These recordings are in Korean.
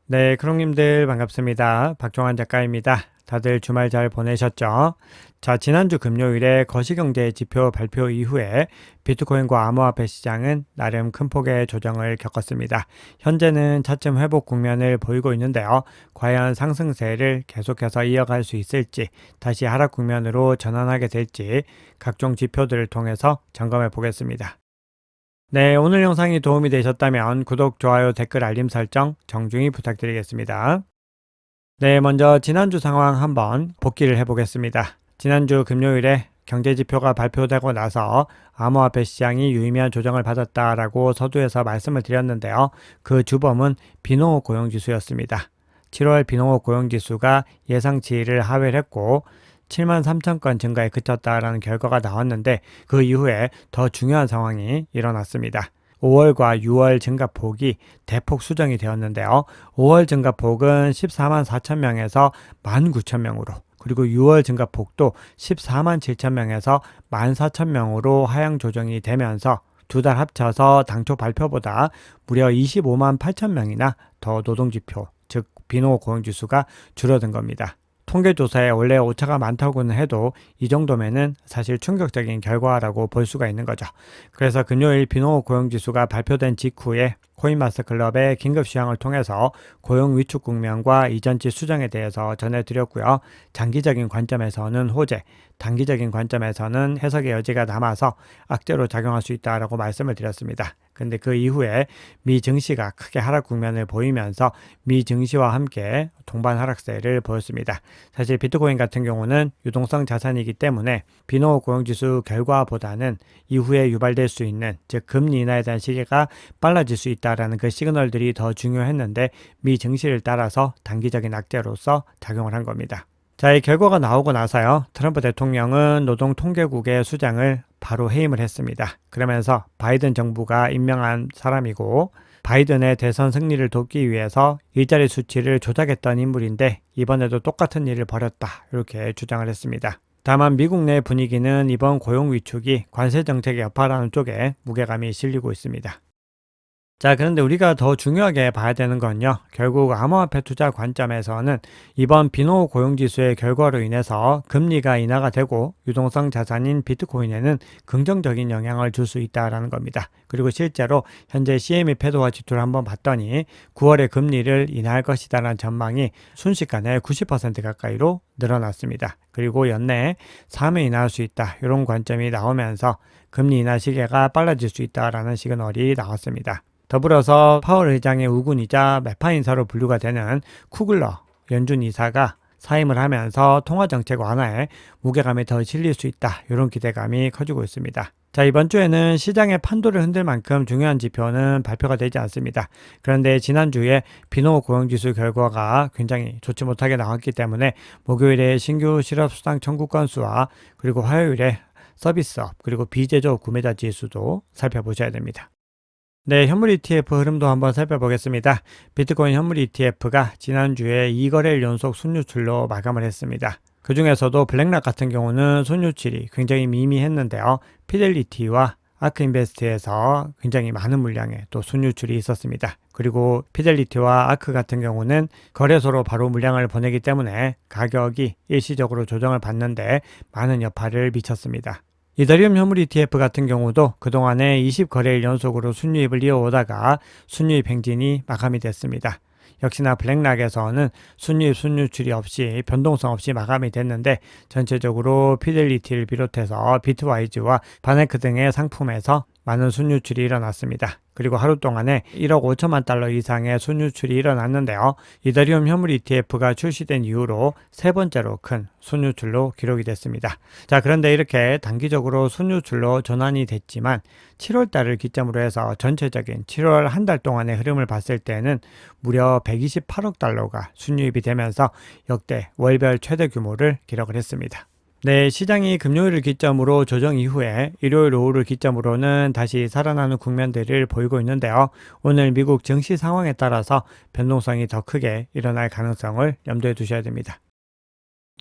네, 크롱님들 반갑습니다. 박종환 작가입니다. 다들 주말 잘 보내셨죠? 자, 지난주 금요일에 거시경제 지표 발표 이후에 비트코인과 암호화폐 시장은 나름 큰 폭의 조정을 겪었습니다. 현재는 차츰 회복 국면을 보이고 있는데요. 과연 상승세를 계속해서 이어갈 수 있을지, 다시 하락 국면으로 전환하게 될지 각종 지표들을 통해서 점검해 보겠습니다. 네, 오늘 영상이 도움이 되셨다면 구독, 좋아요, 댓글, 알림 설정 정중히 부탁드리겠습니다. 네, 먼저 지난주 상황 한번 복기를 해보겠습니다. 지난주 금요일에 경제지표가 발표되고 나서 암호화폐 시장이 유의미한 조정을 받았다라고 서두에서 말씀을 드렸는데요. 그 주범은 비농업 고용지수였습니다. 7월 비농업 고용지수가 예상치를 하회를 했고 7만 3천 건 증가에 그쳤다라는 결과가 나왔는데 그 이후에 더 중요한 상황이 일어났습니다. 5월과 6월 증가폭이 대폭 수정이 되었는데요. 5월 증가폭은 14만 4천 명에서 1만 9천 명으로, 그리고 6월 증가폭도 14만 7천 명에서 1만 4천 명으로 하향 조정이 되면서 두 달 합쳐서 당초 발표보다 무려 25만 8천 명이나 더 노동지표, 즉 비농업 고용지수가 줄어든 겁니다. 통계조사에 원래 오차가 많다고는 해도 이 정도면은 사실 충격적인 결과라고 볼 수가 있는 거죠. 그래서 금요일 비농업 고용지수가 발표된 직후에 코인마스터클럽의 긴급 시황을 통해서 고용 위축 국면과 이전치 수정에 대해서 전해드렸고요. 장기적인 관점에서는 호재, 단기적인 관점에서는 해석의 여지가 남아서 악재로 작용할 수 있다라고 말씀을 드렸습니다. 근데 그 이후에 미 증시가 크게 하락 국면을 보이면서 미 증시와 함께 동반 하락세를 보였습니다. 사실 비트코인 같은 경우는 유동성 자산이기 때문에 비농업 고용지수 결과보다는 이후에 유발될 수 있는, 즉 금리 인하에 대한 시기가 빨라질 수 있다라는 그 시그널들이 더 중요했는데 미 증시를 따라서 단기적인 악재로서 작용을 한 겁니다. 자, 이 결과가 나오고 나서요, 트럼프 대통령은 노동통계국의 수장을 바로 해임을 했습니다. 그러면서 바이든 정부가 임명한 사람이고 바이든의 대선 승리를 돕기 위해서 일자리 수치를 조작했던 인물인데 이번에도 똑같은 일을 벌였다, 이렇게 주장을 했습니다. 다만 미국 내 분위기는 이번 고용 위축이 관세 정책의 여파라는 쪽에 무게감이 실리고 있습니다. 자, 그런데 우리가 더 중요하게 봐야 되는 건요, 결국 암호화폐 투자 관점에서는 이번 비농업 고용지수의 결과로 인해서 금리가 인하가 되고 유동성 자산인 비트코인에는 긍정적인 영향을 줄 수 있다는 겁니다. 그리고 실제로 현재 CME 패드와 지표를 한번 봤더니 9월에 금리를 인하할 것이다라는 전망이 순식간에 90% 가까이로 늘어났습니다. 그리고 연내에 3회 인하할 수 있다, 이런 관점이 나오면서 금리 인하 시기가 빨라질 수 있다라는 시그널이 나왔습니다. 더불어서 파월 의장의 우군이자 매파 인사로 분류가 되는 쿠글러 연준 이사가 사임을 하면서 통화정책 완화에 무게감이 더 실릴 수 있다, 이런 기대감이 커지고 있습니다. 자, 이번 주에는 시장의 판도를 흔들 만큼 중요한 지표는 발표가 되지 않습니다. 그런데 지난주에 비농업 고용지수 결과가 굉장히 좋지 못하게 나왔기 때문에 목요일에 신규 실업수당 청구 건수와 그리고 화요일에 서비스업 그리고 비제조업 구매자 지수도 살펴보셔야 됩니다. 네, 현물 ETF 흐름도 한번 살펴보겠습니다. 비트코인 현물 ETF가 지난주에 2거래일 연속 순유출로 마감을 했습니다. 그 중에서도 블랙락 같은 경우는 순유출이 굉장히 미미했는데요. 피델리티와 아크인베스트에서 굉장히 많은 물량의 또 순유출이 있었습니다. 그리고 피델리티와 아크 같은 경우는 거래소로 바로 물량을 보내기 때문에 가격이 일시적으로 조정을 받는데 많은 여파를 미쳤습니다. 이더리움 현물 ETF 같은 경우도 그동안에 20거래일 연속으로 순유입을 이어오다가 순유입 행진이 마감이 됐습니다. 역시나 블랙락에서는 순유입 순유출이 없이 변동성 없이 마감이 됐는데 전체적으로 피델리티를 비롯해서 비트와이즈와 바네크 등의 상품에서 많은 순유출이 일어났습니다. 그리고 하루 동안에 1억 5천만 달러 이상의 순유출이 일어났는데요. 이더리움 현물 ETF가 출시된 이후로 세 번째로 큰 순유출로 기록이 됐습니다. 자, 그런데 이렇게 단기적으로 순유출로 전환이 됐지만 7월 달을 기점으로 해서 전체적인 7월 한 달 동안의 흐름을 봤을 때는 무려 128억 달러가 순유입이 되면서 역대 월별 최대 규모를 기록을 했습니다. 네, 시장이 금요일을 기점으로 조정 이후에 일요일 오후를 기점으로는 다시 살아나는 국면들을 보이고 있는데요. 오늘 미국 증시 상황에 따라서 변동성이 더 크게 일어날 가능성을 염두에 두셔야 됩니다.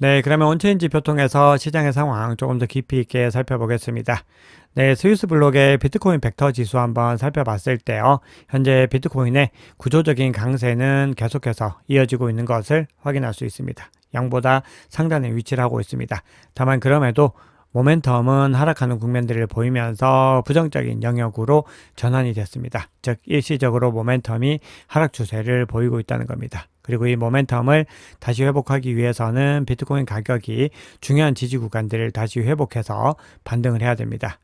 네, 그러면 온체인 지표 통해서 시장의 상황 조금 더 깊이 있게 살펴보겠습니다. 네, 스위스 블록의 비트코인 벡터 지수 한번 살펴봤을 때요. 현재 비트코인의 구조적인 강세는 계속해서 이어지고 있는 것을 확인할 수 있습니다. 양보다 상단에 위치를 하고 있습니다. 다만 그럼에도 모멘텀은 하락하는 국면들을 보이면서 부정적인 영역으로 전환이 됐습니다. 즉 일시적으로 모멘텀이 하락 추세를 보이고 있다는 겁니다. 그리고 이 모멘텀을 다시 회복하기 위해서는 비트코인 가격이 중요한 지지 구간들을 다시 회복해서 반등을 해야 됩니다.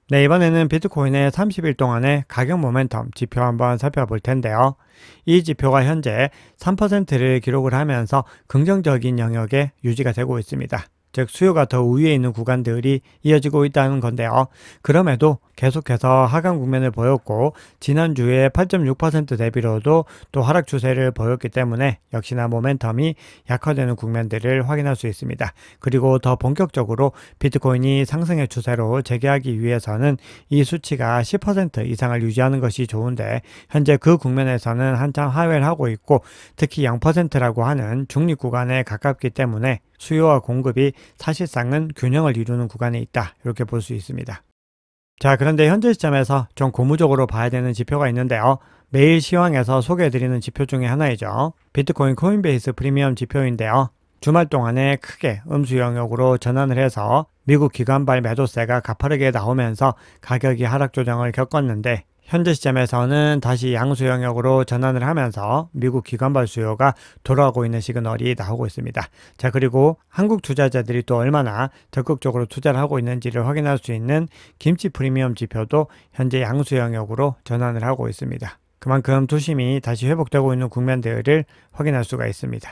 네, 이번에는 비트코인의 30일 동안의 가격 모멘텀 지표 한번 살펴볼 텐데요. 이 지표가 현재 3%를 기록을 하면서 긍정적인 영역에 유지가 되고 있습니다. 즉 수요가 더 우위에 있는 구간들이 이어지고 있다는 건데요. 그럼에도 계속해서 하강 국면을 보였고 지난주에 8.6% 대비로도 또 하락 추세를 보였기 때문에 역시나 모멘텀이 약화되는 국면들을 확인할 수 있습니다. 그리고 더 본격적으로 비트코인이 상승의 추세로 재개하기 위해서는 이 수치가 10% 이상을 유지하는 것이 좋은데 현재 그 국면에서는 한참 하회를 하고 있고 특히 0%라고 하는 중립 구간에 가깝기 때문에 수요와 공급이 사실상은 균형을 이루는 구간에 있다. 이렇게 볼 수 있습니다. 자, 그런데 현재 시점에서 좀 고무적으로 봐야 되는 지표가 있는데요. 매일 시황에서 소개해드리는 지표 중에 하나이죠. 비트코인 코인베이스 프리미엄 지표인데요. 주말 동안에 크게 음수 영역으로 전환을 해서 미국 기관발 매도세가 가파르게 나오면서 가격이 하락 조정을 겪었는데 현재 시점에서는 다시 양수 영역으로 전환을 하면서 미국 기관발 수요가 돌아오고 있는 시그널이 나오고 있습니다. 자, 그리고 한국 투자자들이 또 얼마나 적극적으로 투자를 하고 있는지를 확인할 수 있는 김치 프리미엄 지표도 현재 양수 영역으로 전환을 하고 있습니다. 그만큼 투심이 다시 회복되고 있는 국면들을 확인할 수가 있습니다.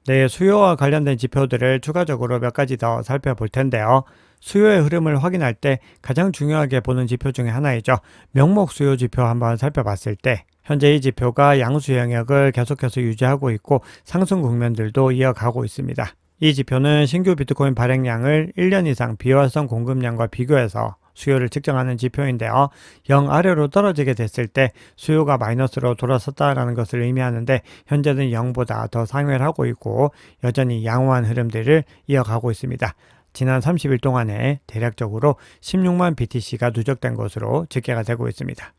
네, 수요와 관련된 지표들을 추가적으로 몇 가지 더 살펴볼 텐데요. 수요의 흐름을 확인할 때 가장 중요하게 보는 지표 중에 하나이죠. 명목 수요 지표 한번 살펴봤을 때 현재 이 지표가 양수 영역을 계속해서 유지하고 있고 상승 국면들도 이어가고 있습니다. 이 지표는 신규 비트코인 발행량을 1년 이상 비활성 공급량과 비교해서 수요를 측정하는 지표인데요. 0 아래로 떨어지게 됐을 때 수요가 마이너스로 돌아섰다라는 것을 의미하는데 현재는 0보다 더 상회를 하고 있고 여전히 양호한 흐름들을 이어가고 있습니다. 지난 30일 동안에 대략적으로 16만 BTC가 누적된 것으로 집계가 되고 있습니다.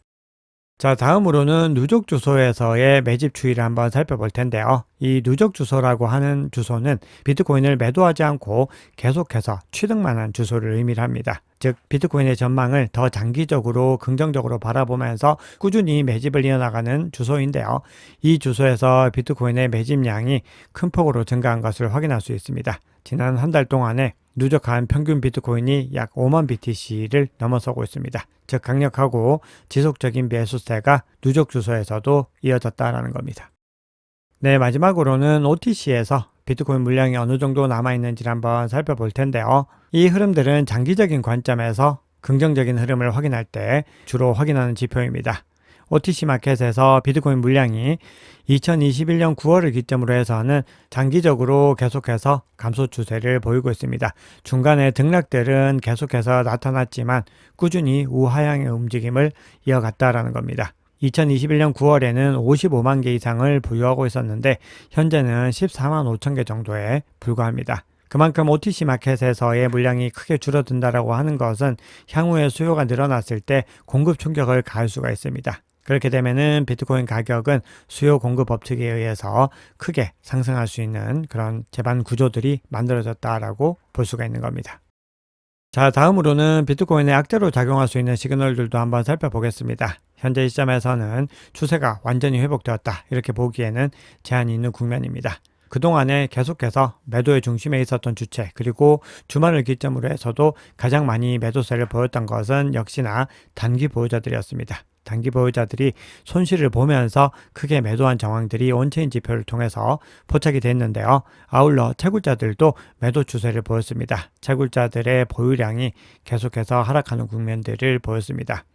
자, 다음으로는 누적 주소에서의 매집 추이를 한번 살펴볼 텐데요. 이 누적 주소라고 하는 주소는 비트코인을 매도하지 않고 계속해서 취득만 한 주소를 의미를 합니다. 즉 비트코인의 전망을 더 장기적으로 긍정적으로 바라보면서 꾸준히 매집을 이어나가는 주소인데요. 이 주소에서 비트코인의 매집량이 큰 폭으로 증가한 것을 확인할 수 있습니다. 지난 한 달 동안에 누적한 평균 비트코인이 약 5만 BTC를 넘어서고 있습니다. 즉 강력하고 지속적인 매수세가 누적 주소에서도 이어졌다라는 겁니다. 네, 마지막으로는 OTC에서 비트코인 물량이 어느 정도 남아있는지를 한번 살펴볼 텐데요. 이 흐름들은 장기적인 관점에서 긍정적인 흐름을 확인할 때 주로 확인하는 지표입니다. OTC 마켓에서 비트코인 물량이 2021년 9월을 기점으로 해서는 장기적으로 계속해서 감소 추세를 보이고 있습니다. 중간에 등락들은 계속해서 나타났지만 꾸준히 우하향의 움직임을 이어갔다라는 겁니다. 2021년 9월에는 55만 개 이상을 보유하고 있었는데 현재는 14만 5천 개 정도에 불과합니다. 그만큼 OTC 마켓에서의 물량이 크게 줄어든다라고 하는 것은 향후에 수요가 늘어났을 때 공급 충격을 가할 수가 있습니다. 그렇게 되면은 비트코인 가격은 수요 공급 법칙에 의해서 크게 상승할 수 있는 그런 제반 구조들이 만들어졌다라고 볼 수가 있는 겁니다. 자, 다음으로는 비트코인의 악재로 작용할 수 있는 시그널들도 한번 살펴보겠습니다. 현재 시점에서는 추세가 완전히 회복되었다 이렇게 보기에는 제한이 있는 국면입니다. 그동안에 계속해서 매도의 중심에 있었던 주체 그리고 주말을 기점으로 해서도 가장 많이 매도세를 보였던 것은 역시나 단기 보유자들이었습니다. 단기 보유자들이 손실을 보면서 크게 매도한 정황들이 온체인 지표를 통해서 포착이 됐는데요. 아울러 채굴자들도 매도 추세를 보였습니다. 채굴자들의 보유량이 계속해서 하락하는 국면들을 보였습니다.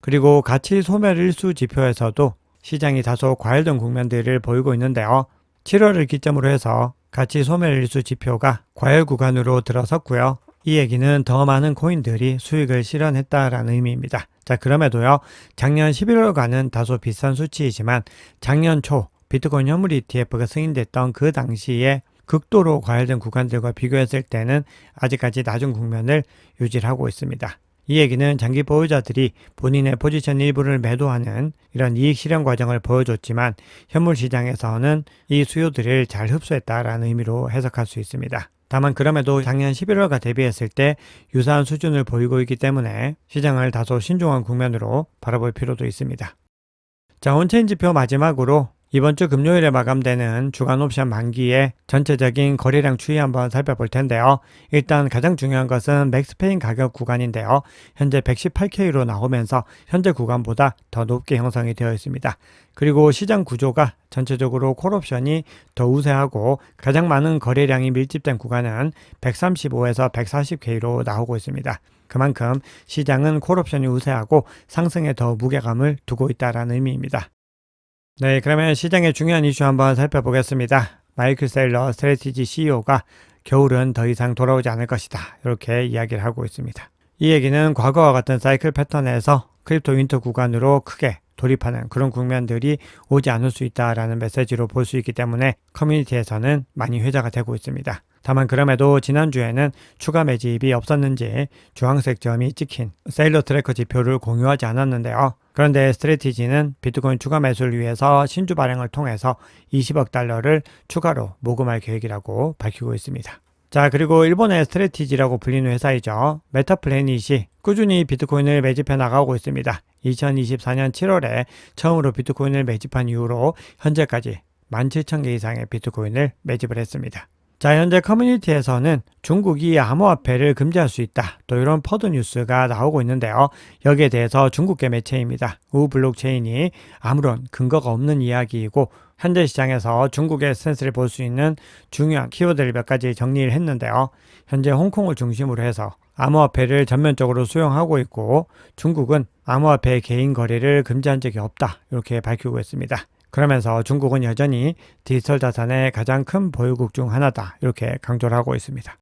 그리고 가치 소멸일수 지표에서도 시장이 다소 과열된 국면들을 보이고 있는데요. 7월을 기점으로 해서 가치 소멸일수 지표가 과열 구간으로 들어섰고요. 이 얘기는 더 많은 코인들이 수익을 실현했다라는 의미입니다. 자, 그럼에도요, 작년 11월과는 다소 비슷한 수치이지만 작년 초 비트코인 현물 ETF가 승인됐던 그 당시에 극도로 과열된 구간들과 비교했을 때는 아직까지 낮은 국면을 유지하고 있습니다. 이 얘기는 장기 보유자들이 본인의 포지션 일부를 매도하는 이런 이익 실현 과정을 보여줬지만 현물 시장에서는 이 수요들을 잘 흡수했다라는 의미로 해석할 수 있습니다. 다만 그럼에도 작년 11월과 대비했을 때 유사한 수준을 보이고 있기 때문에 시장을 다소 신중한 국면으로 바라볼 필요도 있습니다. 자, 온체인 지표 마지막으로 이번 주 금요일에 마감되는 주간 옵션 만기의 전체적인 거래량 추이 한번 살펴볼 텐데요. 일단 가장 중요한 것은 맥스페인 가격 구간인데요. 현재 118K로 나오면서 현재 구간보다 더 높게 형성이 되어 있습니다. 그리고 시장 구조가 전체적으로 콜옵션이 더 우세하고 가장 많은 거래량이 밀집된 구간은 135에서 140K로 나오고 있습니다. 그만큼 시장은 콜옵션이 우세하고 상승에 더 무게감을 두고 있다는 의미입니다. 네, 그러면 시장의 중요한 이슈 한번 살펴보겠습니다. 마이클 셀러 스트래티지 CEO가 겨울은 더 이상 돌아오지 않을 것이다, 이렇게 이야기를 하고 있습니다. 이 얘기는 과거와 같은 사이클 패턴에서 크립토 윈터 구간으로 크게 돌입하는 그런 국면들이 오지 않을 수 있다라는 메시지로 볼 수 있기 때문에 커뮤니티에서는 많이 회자가 되고 있습니다. 다만 그럼에도 지난주에는 추가 매집이 없었는지 주황색 점이 찍힌 세일러 트래커 지표를 공유하지 않았는데요. 그런데 스트래티지는 비트코인 추가 매수를 위해서 신주 발행을 통해서 20억 달러를 추가로 모금할 계획이라고 밝히고 있습니다. 자, 그리고 일본의 스트래티지라고 불리는 회사이죠. 메타플래닛이 꾸준히 비트코인을 매집해 나가고 있습니다. 2024년 7월에 처음으로 비트코인을 매집한 이후로 현재까지 17,000개 이상의 비트코인을 매집을 했습니다. 자, 현재 커뮤니티에서는 중국이 암호화폐를 금지할 수 있다, 또 이런 퍼드 뉴스가 나오고 있는데요. 여기에 대해서 중국계 매체입니다. 우 블록체인이 아무런 근거가 없는 이야기이고 현재 시장에서 중국의 스탠스를 볼 수 있는 중요한 키워드를 몇 가지 정리를 했는데요. 현재 홍콩을 중심으로 해서 암호화폐를 전면적으로 수용하고 있고 중국은 암호화폐 개인 거래를 금지한 적이 없다, 이렇게 밝히고 있습니다. 그러면서 중국은 여전히 디지털 자산의 가장 큰 보유국 중 하나다, 이렇게 강조를 하고 있습니다.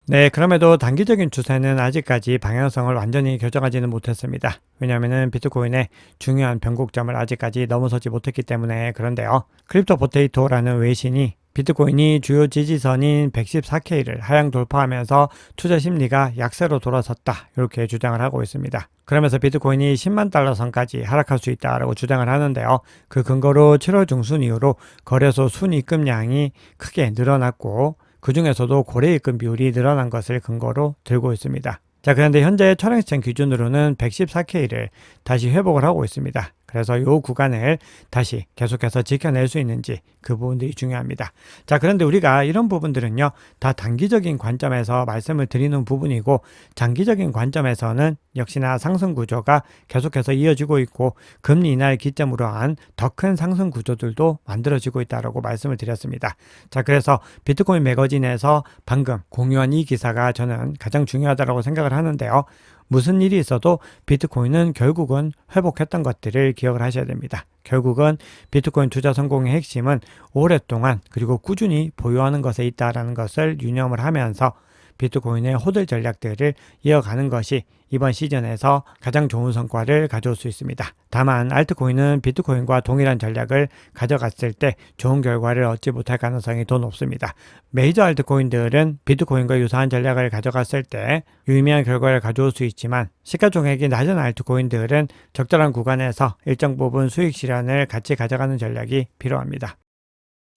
네, 그럼에도 단기적인 추세는 아직까지 방향성을 완전히 결정하지는 못했습니다. 왜냐하면 비트코인의 중요한 변곡점을 아직까지 넘어서지 못했기 때문에 그런데요. 크립토 포테이토라는 외신이 비트코인이 주요 지지선인 114K를 하향 돌파하면서 투자 심리가 약세로 돌아섰다, 이렇게 주장을 하고 있습니다. 그러면서 비트코인이 10만 달러 선까지 하락할 수 있다라고 주장을 하는데요. 그 근거로 7월 중순 이후로 거래소 순입금량이 크게 늘어났고 그 중에서도 거래입금 비율이 늘어난 것을 근거로 들고 있습니다. 자, 그런데 현재 철학시장 기준으로는 114K를 다시 회복을 하고 있습니다. 그래서 이 구간을 다시 계속해서 지켜낼 수 있는지 그 부분들이 중요합니다. 자, 그런데 우리가 이런 부분들은요, 다 단기적인 관점에서 말씀을 드리는 부분이고 장기적인 관점에서는 역시나 상승 구조가 계속해서 이어지고 있고 금리 인하를 기점으로 한 더 큰 상승 구조들도 만들어지고 있다고 말씀을 드렸습니다. 자, 그래서 비트코인 매거진에서 방금 공유한 이 기사가 저는 가장 중요하다고 생각을 하는데요. 무슨 일이 있어도 비트코인은 결국은 회복했던 것들을 기억을 하셔야 됩니다. 결국은 비트코인 투자 성공의 핵심은 오랫동안 그리고 꾸준히 보유하는 것에 있다는 것을 유념을 하면서 비트코인의 호들 전략들을 이어가는 것이 이번 시즌에서 가장 좋은 성과를 가져올 수 있습니다. 다만 알트코인은 비트코인과 동일한 전략을 가져갔을 때 좋은 결과를 얻지 못할 가능성이 더 높습니다. 메이저 알트코인들은 비트코인과 유사한 전략을 가져갔을 때 유의미한 결과를 가져올 수 있지만 시가총액이 낮은 알트코인들은 적절한 구간에서 일정 부분 수익 실현을 같이 가져가는 전략이 필요합니다.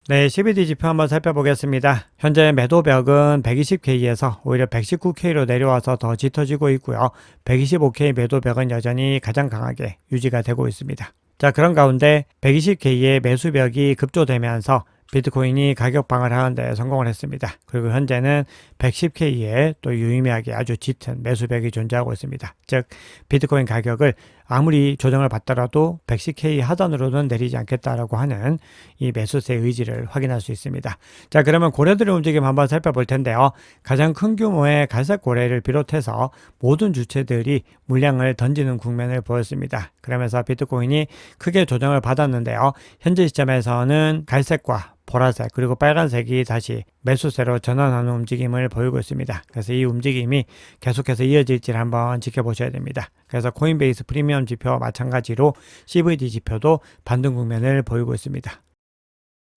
네, CBD 지표 한번 살펴보겠습니다. 현재 매도벽은 120K에서 오히려 119K로 내려와서 더 짙어지고 있고요. 125K 매도벽은 여전히 가장 강하게 유지가 되고 있습니다. 자, 그런 가운데 120K의 매수벽이 급조되면서 비트코인이 가격 방어를 하는데 성공을 했습니다. 그리고 현재는 110K에 또 유의미하게 아주 짙은 매수벽이 존재하고 있습니다. 즉 비트코인 가격을 아무리 조정을 받더라도 110K 하단으로는 내리지 않겠다라고 하는 이 매수세의 의지를 확인할 수 있습니다. 자, 그러면 고래들의 움직임 한번 살펴볼 텐데요. 가장 큰 규모의 갈색 고래를 비롯해서 모든 주체들이 물량을 던지는 국면을 보였습니다. 그러면서 비트코인이 크게 조정을 받았는데요. 현재 시점에서는 갈색과 보라색 그리고 빨간색이 다시 매수세로 전환하는 움직임을 보이고 있습니다. 그래서 이 움직임이 계속해서 이어질지를 한번 지켜보셔야 됩니다. 그래서 코인베이스 프리미엄 지표와 마찬가지로 CVD 지표도 반등 국면을 보이고 있습니다.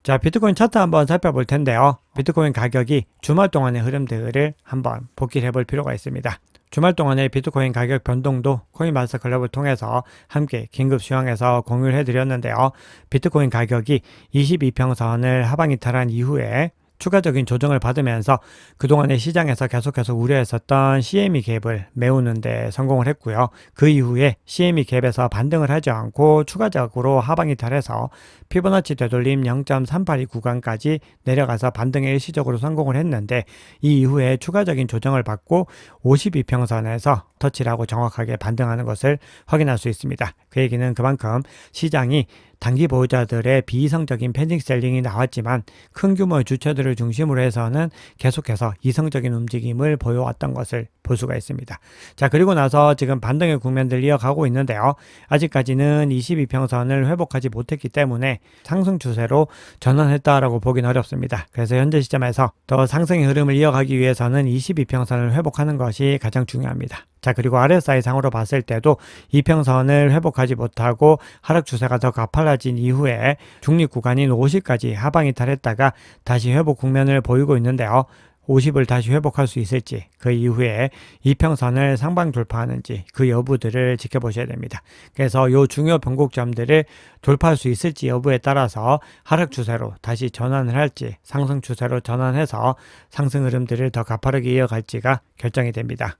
자, 비트코인 차트 한번 살펴볼 텐데요. 비트코인 가격이 주말 동안의 흐름들을 한번 복기를 해볼 필요가 있습니다. 주말 동안의 비트코인 가격 변동도 코인마스터 클럽을 통해서 함께 긴급 수강해서 공유를 해드렸는데요. 비트코인 가격이 22평선을 하방 이탈한 이후에 추가적인 조정을 받으면서 그동안의 시장에서 계속해서 우려했었던 CME 갭을 메우는 데 성공을 했고요. 그 이후에 CME 갭에서 반등을 하지 않고 추가적으로 하방 이탈해서 피보나치 되돌림 0.382 구간까지 내려가서 반등에 일시적으로 성공을 했는데, 이 이후에 추가적인 조정을 받고 52평선에서 터치를 하고 정확하게 반등하는 것을 확인할 수 있습니다. 그 얘기는 그만큼 시장이 단기 보유자들의 비이성적인 패닉 셀링이 나왔지만 큰 규모의 주체들을 중심으로 해서는 계속해서 이성적인 움직임을 보여왔던 것을 볼 수가 있습니다. 자, 그리고 나서 지금 반등의 국면들 이어가고 있는데요. 아직까지는 22평선을 회복하지 못했기 때문에 상승 추세로 전환했다라고 보긴 어렵습니다. 그래서 현재 시점에서 더 상승의 흐름을 이어가기 위해서는 22평선을 회복하는 것이 가장 중요합니다. 자, 그리고 RSI 상으로 봤을 때도 이평선을 회복하지 못하고 하락 추세가 더 가팔라진 이후에 중립 구간인 50까지 하방 이탈했다가 다시 회복 국면을 보이고 있는데요. 50을 다시 회복할 수 있을지, 그 이후에 이평선을 상방 돌파하는지 그 여부들을 지켜보셔야 됩니다. 그래서 이 중요 변곡점들을 돌파할 수 있을지 여부에 따라서 하락 추세로 다시 전환을 할지 상승 추세로 전환해서 상승 흐름들을 더 가파르게 이어갈지가 결정이 됩니다.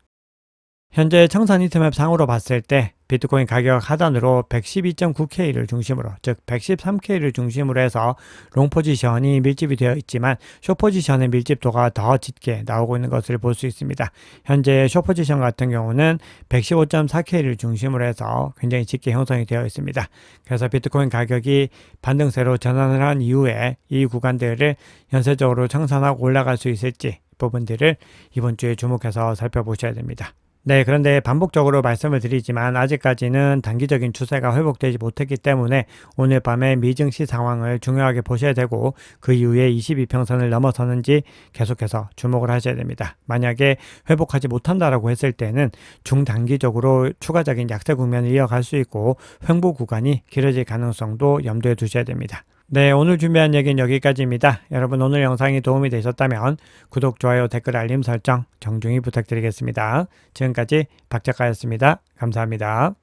현재 청산 히트맵 상으로 봤을 때 비트코인 가격 하단으로 112.9K를 중심으로, 즉 113K를 중심으로 해서 롱 포지션이 밀집이 되어 있지만 숏 포지션의 밀집도가 더 짙게 나오고 있는 것을 볼 수 있습니다. 현재 숏 포지션 같은 경우는 115.4K를 중심으로 해서 굉장히 짙게 형성이 되어 있습니다. 그래서 비트코인 가격이 반등세로 전환을 한 이후에 이 구간들을 연쇄적으로 청산하고 올라갈 수 있을지 부분들을 이번 주에 주목해서 살펴보셔야 됩니다. 네, 그런데 반복적으로 말씀을 드리지만 아직까지는 단기적인 추세가 회복되지 못했기 때문에 오늘 밤에 미증시 상황을 중요하게 보셔야 되고, 그 이후에 22평선을 넘어서는지 계속해서 주목을 하셔야 됩니다. 만약에 회복하지 못한다라고 했을 때는 중단기적으로 추가적인 약세 국면을 이어갈 수 있고 횡보 구간이 길어질 가능성도 염두에 두셔야 됩니다. 네, 오늘 준비한 얘기는 여기까지입니다. 여러분, 오늘 영상이 도움이 되셨다면 구독, 좋아요, 댓글, 알림 설정 정중히 부탁드리겠습니다. 지금까지 박 작가였습니다. 감사합니다.